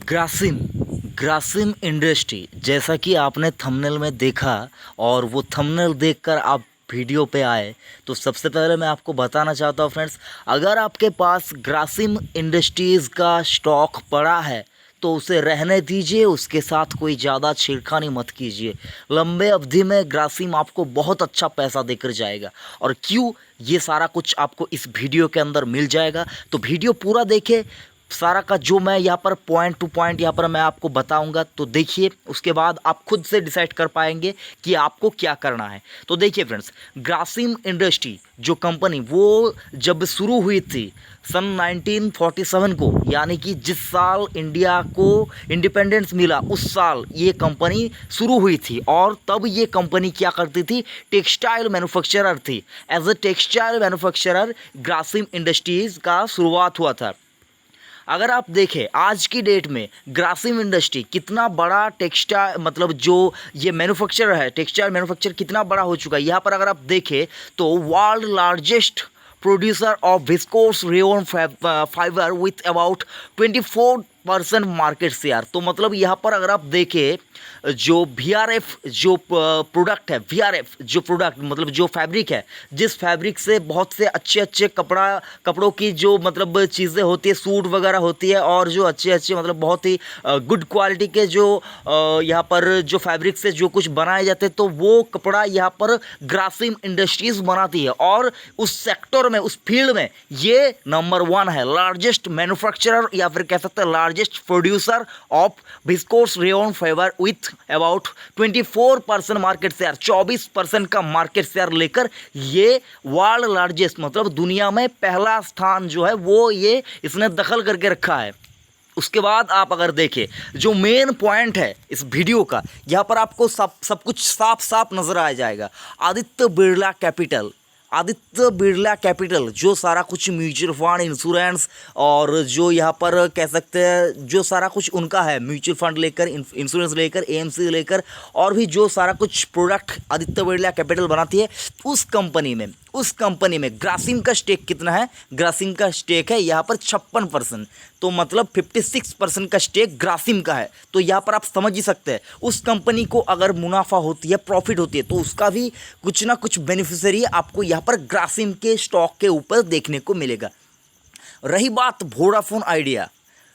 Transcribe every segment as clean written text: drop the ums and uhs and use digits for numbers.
Grasim Grasim industry, जैसा कि आपने थंबनेल में देखा और वो थंबनेल देखकर आप वीडियो पे आए, तो सबसे पहले मैं आपको बताना चाहता हूँ फ्रेंड्स, अगर आपके पास ग्रासिम इंडस्ट्रीज़ का स्टॉक पड़ा है तो उसे रहने दीजिए, उसके साथ कोई ज़्यादा छेड़खानी मत कीजिए। लंबे अवधि में ग्रासिम आपको बहुत अच्छा पैसा देकर जाएगा। और क्यों, ये सारा कुछ आपको इस वीडियो के अंदर मिल जाएगा, तो वीडियो पूरा देखें। सारा का जो मैं यहाँ पर पॉइंट टू पॉइंट यहाँ पर मैं आपको बताऊंगा, तो देखिए, उसके बाद आप खुद से डिसाइड कर पाएंगे कि आपको क्या करना है। तो देखिए फ्रेंड्स, ग्रासिम इंडस्ट्री जो कंपनी वो जब शुरू हुई थी सन 1947 को, यानी कि जिस साल इंडिया को इंडिपेंडेंस मिला उस साल ये कंपनी शुरू हुई थी। और तब ये कंपनी क्या करती थी, टेक्सटाइल मैन्युफैक्चरर थी। As a textile manufacturer Grasim Industries का शुरुआत हुआ था। अगर आप देखें आज की डेट में ग्रासिम इंडस्ट्री कितना बड़ा टेक्सटाइल, मतलब जो ये मैन्युफैक्चरर है, टेक्सटाइल मैन्युफैक्चर कितना बड़ा हो चुका है। यहाँ पर अगर आप देखें तो world largest producer of viscose rayon fibre with about 24% market share. तो मतलब यहाँ पर अगर आप देखें, जो VRF जो प्रोडक्ट है, VRF जो प्रोडक्ट मतलब जो फैब्रिक है, जिस फैब्रिक से बहुत से अच्छे अच्छे कपड़ों की जो मतलब चीज़ें होती है, सूट वगैरह होती है, और जो अच्छे अच्छे मतलब बहुत ही गुड क्वालिटी के जो यहाँ पर जो फैब्रिक से जो कुछ बनाए जाते हैं, तो वो कपड़ा यहाँ पर ग्रासिम इंडस्ट्रीज़ बनाती है। और उस सेक्टर में, उस फील्ड में ये नंबर 1 है, लार्जेस्ट मैन्युफैक्चरर या फिर कह सकते हैं largest producer of viscose rayon fibre with about 24% market share. 24% का मार्केट शेयर लेकर ये वर्ल्ड लार्जेस्ट, मतलब दुनिया में पहला स्थान जो है वो ये इसने दखल करके रखा है। उसके बाद आप अगर देखें, जो मेन पॉइंट है इस वीडियो का, यहाँ पर आपको सब कुछ साफ साफ नजर आ जाएगा। आदित्य बिरला कैपिटल जो सारा कुछ म्यूचुअल फंड, इंश्योरेंस और जो यहाँ पर कह सकते हैं जो सारा कुछ उनका है, म्यूचुअल फंड लेकर, इंश्योरेंस लेकर, AMC लेकर, और भी जो सारा कुछ प्रोडक्ट आदित्य बिरला कैपिटल बनाती है, उस कंपनी में ग्रासिम का स्टेक कितना है? ग्रासिम का स्टेक है यहाँ पर 56%। तो मतलब 56% का स्टेक ग्रासिम का है। तो यहाँ पर आप समझ ही सकते हैं, उस कंपनी को अगर मुनाफा होती है, प्रॉफिट होती है, तो उसका भी कुछ ना कुछ बेनिफिशियरी आपको यहाँ पर ग्रासिम के स्टॉक के ऊपर देखने को मिलेगा। रही बात वोडाफोन आइडिया,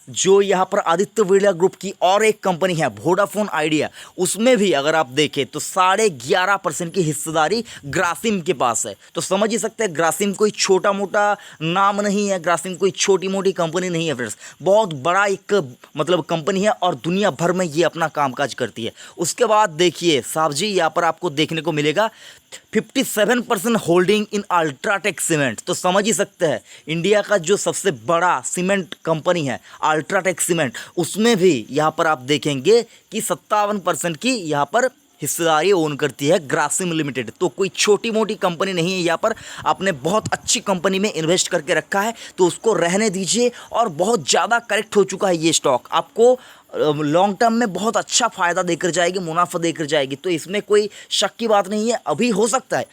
जो यहाँ पर आदित्य बिरला ग्रुप की और एक कंपनी है वोडाफोन आइडिया, उसमें भी अगर आप देखें तो 11.5% की हिस्सेदारी ग्रासिम के पास है। तो समझ ही सकते हैं, ग्रासिम कोई छोटा मोटा नाम नहीं है, ग्रासिम कोई छोटी मोटी कंपनी नहीं है फ्रेंड्स, बहुत बड़ा एक मतलब कंपनी है और दुनिया भर में ये अपना कामकाज करती है। उसके बाद देखिए साहब जी, यहाँ पर आपको देखने को मिलेगा 57% होल्डिंग इन अल्ट्राटेक सीमेंट। तो समझ ही सकते हैं, इंडिया का जो सबसे बड़ा सीमेंट कंपनी है अल्ट्राटेक सीमेंट, उसमें भी यहाँ पर आप देखेंगे कि 57% की यहाँ पर हिस्सेदारी ओन करती है ग्रासिम लिमिटेड। तो कोई छोटी मोटी कंपनी नहीं है, यहाँ पर आपने बहुत अच्छी कंपनी में इन्वेस्ट करके रखा है, तो उसको रहने दीजिए। और बहुत ज़्यादा करेक्ट हो चुका है ये स्टॉक, आपको लॉन्ग टर्म में बहुत अच्छा फ़ायदा देकर जाएगी, मुनाफा देकर जाएगी। तो इसमें कोई शक की बात नहीं है। अभी हो सकता है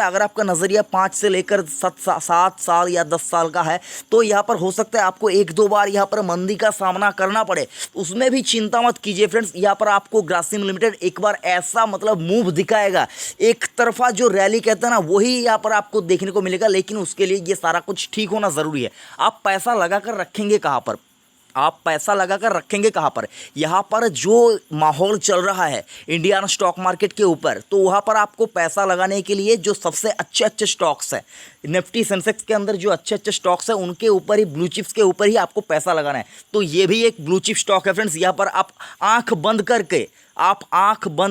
अगर आपका नज़रिया 5 से लेकर 7 साल या 10 साल का है, तो यहाँ पर हो सकता है आपको 1-2 बार यहाँ पर मंदी का सामना करना पड़े, उसमें भी चिंता मत कीजिए फ्रेंड्स। यहाँ पर आपको ग्रासिम लिमिटेड एक बार ऐसा मतलब मूव दिखाएगा, एक तरफा जो रैली कहते हैं ना, वही यहाँ पर आपको देखने को मिलेगा। लेकिन उसके लिए ये सारा कुछ ठीक होना ज़रूरी है। आप पैसा लगा कर रखेंगे कहाँ पर? यहाँ पर जो माहौल चल रहा है इंडियन स्टॉक मार्केट के ऊपर, तो वहाँ पर आपको पैसा लगाने के लिए जो सबसे अच्छे स्टॉक्स हैं, निफ्टी सेंसेक्स के अंदर जो अच्छे स्टॉक्स हैं, उनके ऊपर ही, ब्लू चिप्स के ऊपर ही आपको पैसा लगाना है। तो ये भी एक ब्लू चिप स्टॉक है फ्रेंड्स। यहाँ पर आप आंख बंद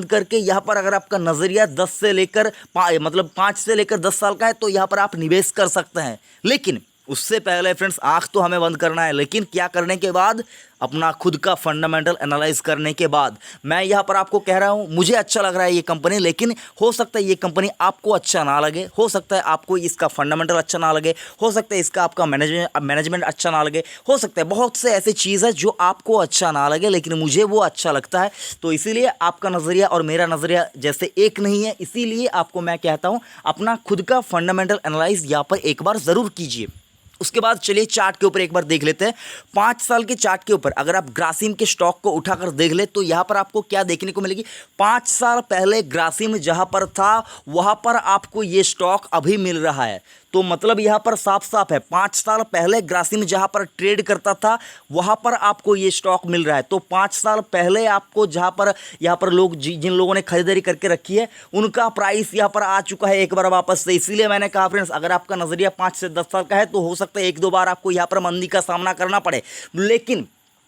करके यहाँ पर अगर आपका नज़रिया 10 से लेकर 5 से लेकर 10 साल का है, तो यहाँ पर आप निवेश कर सकते हैं। लेकिन उससे पहले फ्रेंड्स, आंख तो हमें बंद करना है, लेकिन क्या करने के बाद? अपना खुद का फंडामेंटल एनालाइज करने के बाद। मैं यहाँ पर आपको कह रहा हूँ, मुझे अच्छा लग रहा है ये कंपनी, लेकिन हो सकता है ये कंपनी आपको अच्छा ना लगे, हो सकता है आपको इसका फंडामेंटल अच्छा ना लगे, हो सकता है इसका आपका मैनेजमेंट अच्छा ना लगे, हो सकता है बहुत से ऐसी चीज़ है जो आपको अच्छा ना लगे, लेकिन मुझे वो अच्छा लगता है। तो इसीलिए आपका नज़रिया और मेरा नज़रिया जैसे एक नहीं है, इसीलिए आपको मैं कहता हूँ अपना खुद का फंडामेंटल एनालाइज यहाँ पर एक बार ज़रूर कीजिए। उसके बाद चलिए चार्ट के ऊपर एक बार देख लेते हैं। 5 साल के चार्ट के ऊपर अगर आप ग्रासिम के स्टॉक को उठाकर देख ले तो यहाँ पर आपको क्या देखने को मिलेगी, 5 साल पहले ग्रासिम जहाँ पर था वहाँ पर आपको ये स्टॉक अभी मिल रहा है। तो मतलब यहाँ पर साफ साफ है 5 साल पहले ग्रासिम जहाँ पर ट्रेड करता था वहाँ पर आपको ये स्टॉक मिल रहा है। तो 5 साल पहले आपको जहाँ पर यहाँ पर लोग जिन लोगों ने खरीदारी करके रखी है उनका प्राइस यहाँ पर आ चुका है एक बार वापस से। इसीलिए मैंने कहा फ्रेंड्स, अगर आपका नज़रिया 5 से 10 साल का है तो हो सकता है 1-2 बार आपको यहाँ पर मंदी का सामना करना पड़े,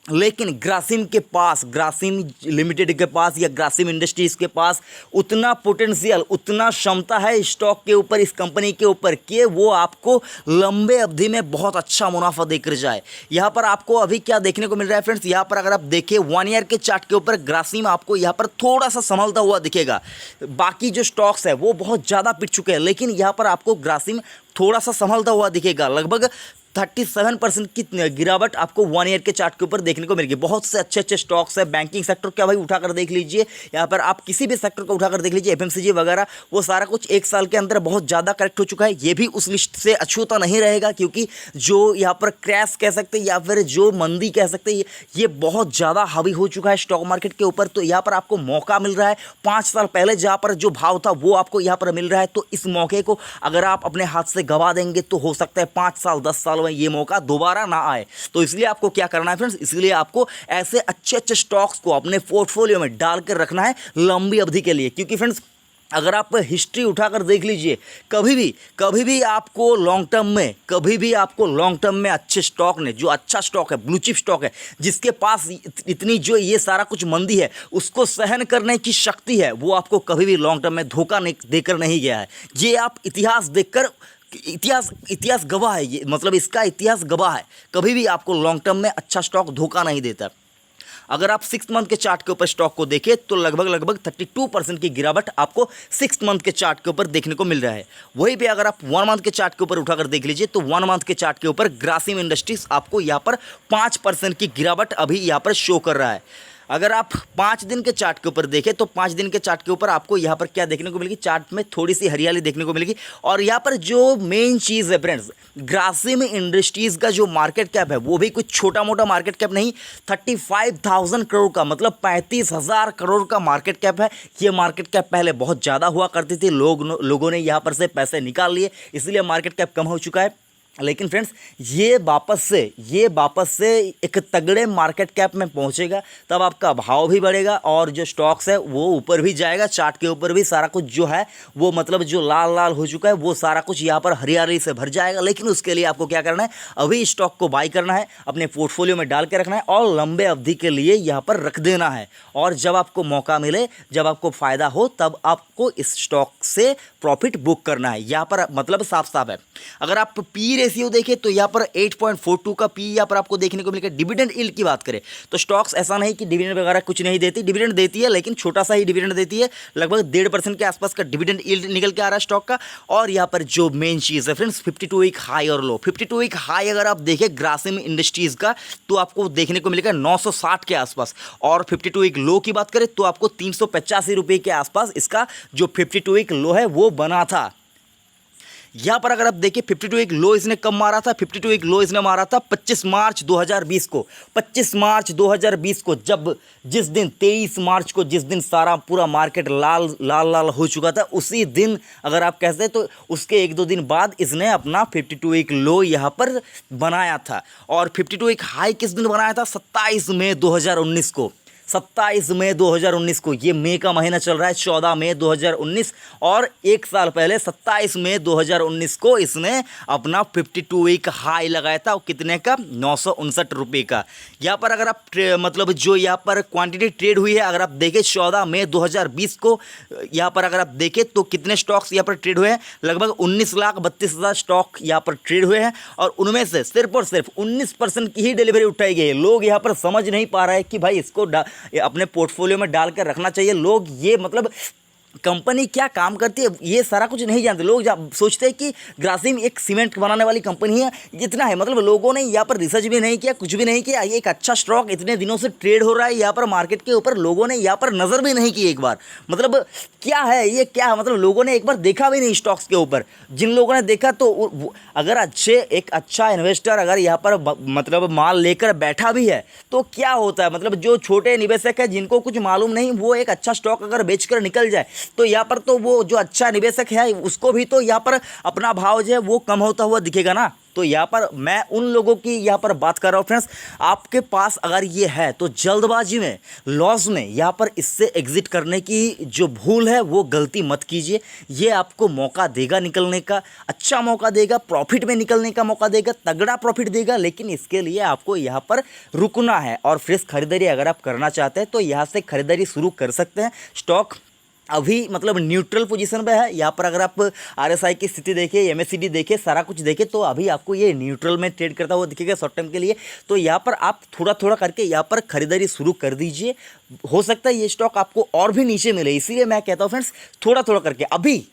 लेकिन ग्रासिम के पास, ग्रासिम लिमिटेड के पास या ग्रासिम इंडस्ट्रीज़ के पास उतना पोटेंशियल, उतना क्षमता है स्टॉक के ऊपर, इस कंपनी के ऊपर, कि वो आपको लंबे अवधि में बहुत अच्छा मुनाफा देकर जाए। यहाँ पर आपको अभी क्या देखने को मिल रहा है फ्रेंड्स, यहाँ पर अगर आप देखिए 1 ईयर के चार्ट के ऊपर ग्रासिम आपको यहाँ पर थोड़ा सा संभलता हुआ दिखेगा। बाकी जो स्टॉक्स है वो बहुत ज़्यादा पिट चुके हैं, लेकिन यहाँ पर आपको ग्रासिम थोड़ा सा संभलता हुआ दिखेगा। लगभग 37% की गिरावट आपको 1 ईयर के चार्ट के ऊपर देखने को मिलेगी। बहुत से अच्छे स्टॉक्स है। बैंकिंग सेक्टर क्या भाई उठाकर देख लीजिए, यहाँ पर आप किसी भी सेक्टर को उठाकर देख लीजिए, एफएमसीजी वगैरह, वो सारा कुछ 1 साल के अंदर बहुत ज़्यादा करेक्ट हो चुका है। ये भी उस लिस्ट से अछूता नहीं रहेगा, क्योंकि जो यहाँ पर क्रैश कह सकते हैं या फिर जो मंदी कह सकते हैं, ये बहुत ज़्यादा हावी हो चुका है स्टॉक मार्केट के ऊपर। तो यहाँ पर आपको मौका मिल रहा है, 5 साल पहले जहाँ पर जो भाव था वो आपको यहाँ पर मिल रहा है। तो इस मौके को अगर आप अपने हाथ से गवा देंगे तो हो सकता है 5 साल 10 साल में ये मौका दोबारा ना आए। तो इसलिए आपको क्या करना है फ्रेंड्स, इसलिए आपको ऐसे अच्छे स्टॉक्स को अपने पोर्टफोलियो में डालकर रखना है लंबी अवधि के लिए। क्योंकि फ्रेंड्स अगर आप हिस्ट्री उठाकर देख लीजिए, कभी भी आपको लॉन्ग टर्म में अच्छे स्टॉक ने, जो अच्छा स्टॉक है, ब्लू चिप स्टॉक है, जिसके पास इतनी जो ये सारा कुछ मंदी है उसको सहन करने की शक्ति है, वो आपको कभी भी लॉन्ग टर्म में धोखा देकर नहीं गया है। ये आप इतिहास देखकर, इतिहास गवाह है, ये मतलब इसका इतिहास गवाह है, कभी भी आपको लॉन्ग टर्म में अच्छा स्टॉक धोखा नहीं देता। अगर आप 6 मंथ के चार्ट के ऊपर स्टॉक को देखें तो लगभग 32% की गिरावट आपको 6 मंथ के चार्ट के ऊपर देखने को मिल रहा है। वहीं पे अगर आप 1 मंथ के चार्ट के ऊपर उठाकर देख लीजिए तो 1 मंथ के चार्ट के ऊपर ग्रासिम इंडस्ट्रीज आपको यहाँ पर 5% की गिरावट अभी यहाँ पर शो कर रहा है। अगर आप 5 दिन के चार्ट के ऊपर देखें तो 5 दिन के चार्ट के ऊपर आपको यहाँ पर क्या देखने को मिलेगी, चार्ट में थोड़ी सी हरियाली देखने को मिलेगी। और यहाँ पर जो मेन चीज़ है फ्रेंड्स, ग्रासिम इंडस्ट्रीज़ का जो मार्केट कैप है वो भी कुछ छोटा मोटा मार्केट कैप नहीं, 35,000 करोड़ का, मतलब 35,000 करोड़ का मार्केट कैप है। ये मार्केट कैप पहले बहुत ज़्यादा हुआ करती थी, लोगों ने यहाँ पर से पैसे निकाल लिए, इसलिए मार्केट कैप कम हो चुका है। लेकिन फ्रेंड्स ये वापस से एक तगड़े मार्केट कैप में पहुंचेगा, तब आपका भाव भी बढ़ेगा और जो स्टॉक्स है वो ऊपर भी जाएगा। चार्ट के ऊपर भी सारा कुछ जो है वो मतलब जो लाल हो चुका है वो सारा कुछ यहाँ पर हरियाली से भर जाएगा। लेकिन उसके लिए आपको क्या करना है, अभी स्टॉक को बाई करना है, अपने पोर्टफोलियो में डाल के रखना है और लंबे अवधि के लिए यहाँ पर रख देना है। और जब आपको मौका मिले, जब आपको फ़ायदा हो, तब आपको इस स्टॉक से प्रॉफिट बुक करना है। यहाँ पर मतलब साफ है। अगर आप पी रेशियो देखें तो यहाँ पर 8.42 का पी यहाँ पर आपको देखने को मिलेगा। डिविडेंड यील्ड की बात करें तो स्टॉक्स ऐसा नहीं कि डिविडेंड वगैरह कुछ नहीं देती, डिविडेंड देती है, लेकिन छोटा सा ही डिविडेंड देती है। लगभग 1.5% के आसपास का डिविडेंड यील्ड निकल के आ रहा है स्टॉक का। और यहाँ पर जो मेन चीज़ है फ्रेंड्स, 52 वीक हाई और लो। 52 वीक हाई अगर आप देखें ग्रासिम इंडस्ट्रीज़ का तो आपको देखने को मिलेगा 960 के आसपास, और 52 वीक लो की बात करें तो आपको 385 रुपये के आसपास इसका जो 52 वीक लो है वो बना था। यहाँ पर अगर आप देखिए 52 वीक लो इसने कब मारा था, 52 वीक लो इसने मारा था 25 मार्च 2020 को। 25 मार्च 2020 को जिस दिन 23 मार्च को जिस दिन सारा पूरा मार्केट लाल हो चुका था, उसी दिन अगर आप कहते हैं तो उसके 1-2 दिन बाद इसने अपना 52 वीक लो यहाँ पर बनाया था। और 52 वीक हाई किस दिन बनाया था, 27 मई 2019 को। 27 मई 2019 को, ये मई का महीना चल रहा है, 14 मई 2019, और 1 साल पहले 27 मई 2019 को इसने अपना 52 वीक हाई लगाया था। कितने का, 959 रुपये का। यहाँ पर अगर आप मतलब जो यहाँ पर क्वांटिटी ट्रेड हुई है, अगर आप देखें 14 मई 2020 को, यहाँ पर अगर आप देखें तो कितने स्टॉक्स यहाँ पर ट्रेड हुए हैं, लगभग 19,32,000 स्टॉक यहाँ पर ट्रेड हुए हैं। और उनमें से सिर्फ और सिर्फ 19% की ही डिलीवरी उठाई गई है। लोग यहाँ पर समझ नहीं पा रहे हैं कि भाई इसको अपने पोर्टफोलियो में डाल कर रखना चाहिए। लोग ये मतलब कंपनी क्या काम करती है ये सारा कुछ नहीं जानते लोग। सोचते हैं कि ग्रासिम एक सीमेंट बनाने वाली कंपनी है, इतना है। मतलब लोगों ने यहाँ पर रिसर्च भी नहीं किया, कुछ भी नहीं किया। ये एक अच्छा स्टॉक इतने दिनों से ट्रेड हो रहा है यहाँ पर मार्केट के ऊपर, लोगों ने यहाँ पर नज़र भी नहीं की एक बार। मतलब क्या है ये, क्या है, मतलब लोगों ने एक बार देखा भी नहीं स्टॉक्स के ऊपर। जिन लोगों ने देखा तो अगर एक अच्छा इन्वेस्टर अगर यहाँ पर मतलब माल लेकर बैठा भी है तो क्या होता है, मतलब जो छोटे निवेशक है जिनको कुछ मालूम नहीं, वो एक अच्छा स्टॉक अगर बेचकर निकल जाए तो यहाँ पर तो वो जो अच्छा निवेशक है उसको भी तो यहाँ पर अपना भाव जो है वो कम होता हुआ दिखेगा ना। तो यहाँ पर मैं उन लोगों की यहाँ पर बात कर रहा हूँ फ्रेंड्स, आपके पास अगर ये है तो जल्दबाजी में लॉस में यहाँ पर इससे एग्जिट करने की जो भूल है वो गलती मत कीजिए। ये आपको मौका देगा निकलने का, अच्छा मौका देगा, प्रॉफिट में निकलने का मौका देगा, तगड़ा प्रॉफिट देगा। लेकिन इसके लिए आपको यहाँ पर रुकना है और फ्रेश खरीदारी अगर आप करना चाहते हैं तो यहाँ से खरीदारी शुरू कर सकते हैं। स्टॉक अभी मतलब न्यूट्रल पोजीशन पे है। यहाँ पर अगर आप आरएसआई की स्थिति देखें, एमएसीडी देखें, सारा कुछ देखें तो अभी आपको ये न्यूट्रल में ट्रेड करता हुआ दिखेगा शॉर्ट टर्म के लिए। तो यहाँ पर आप थोड़ा थोड़ा करके यहाँ पर खरीदारी शुरू कर दीजिए। हो सकता है ये स्टॉक आपको और भी नीचे मिले, इसीलिए मैं कहता हूँ फ्रेंड्स थोड़ा थोड़ा करके अभी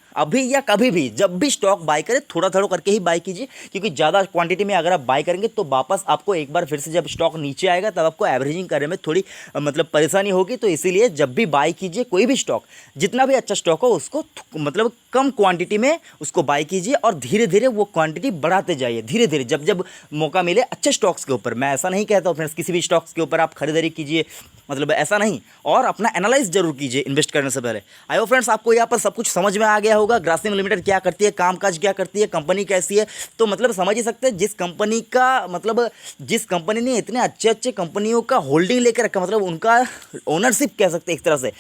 या कभी भी जब भी स्टॉक बाय करें थोड़ा थोड़ा करके ही बाय कीजिए। क्योंकि ज़्यादा क्वांटिटी में अगर आप बाय करेंगे तो वापस आपको एक बार फिर से जब स्टॉक नीचे आएगा तब आपको एवरेजिंग करने में थोड़ी मतलब परेशानी होगी। तो इसीलिए जब भी बाय कीजिए कोई भी स्टॉक, जितना भी अच्छा स्टॉक हो उसको मतलब कम क्वांटिटी में उसको बाय कीजिए और धीरे धीरे वो क्वांटिटी बढ़ाते जाइए। धीरे धीरे जब जब मौका मिले अच्छे स्टॉक्स के ऊपर, मैं ऐसा नहीं कहता हूँ फ्रेंड्स किसी भी स्टॉक्स के ऊपर आप खरीदारी कीजिए, मतलब ऐसा नहीं। और अपना एनालाइज जरूर कीजिए इन्वेस्ट करने से पहले। आई होप फ्रेंड्स आपको यहाँ पर सब कुछ समझ में आ गया होगा। ग्रासिम लिमिटेड क्या करती है, कामकाज क्या करती है, कंपनी कैसी है, तो मतलब समझ ही सकते हैं। जिस कंपनी का मतलब जिस कंपनी ने इतने अच्छे अच्छे कंपनियों का होल्डिंग लेकर रखा, मतलब उनका ओनरशिप कह सकते हैं एक तरह से,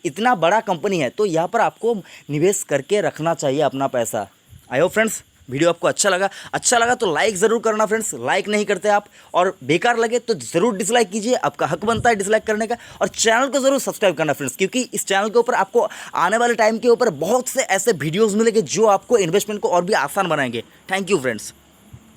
इतना बड़ा कंपनी है तो यहाँ पर आपको निवेश करके रखना चाहिए अपना पैसा। आई होप फ्रेंड्स वीडियो आपको अच्छा लगा तो लाइक ज़रूर करना फ्रेंड्स, लाइक नहीं करते आप, और बेकार लगे तो ज़रूर डिसलाइक कीजिए, आपका हक बनता है डिसलाइक करने का। और चैनल को ज़रूर सब्सक्राइब करना फ्रेंड्स, क्योंकि इस चैनल के ऊपर आपको आने वाले टाइम के ऊपर बहुत से ऐसे वीडियोज़ मिलेंगे जो आपको इन्वेस्टमेंट को और भी आसान बनाएंगे। Thank you friends.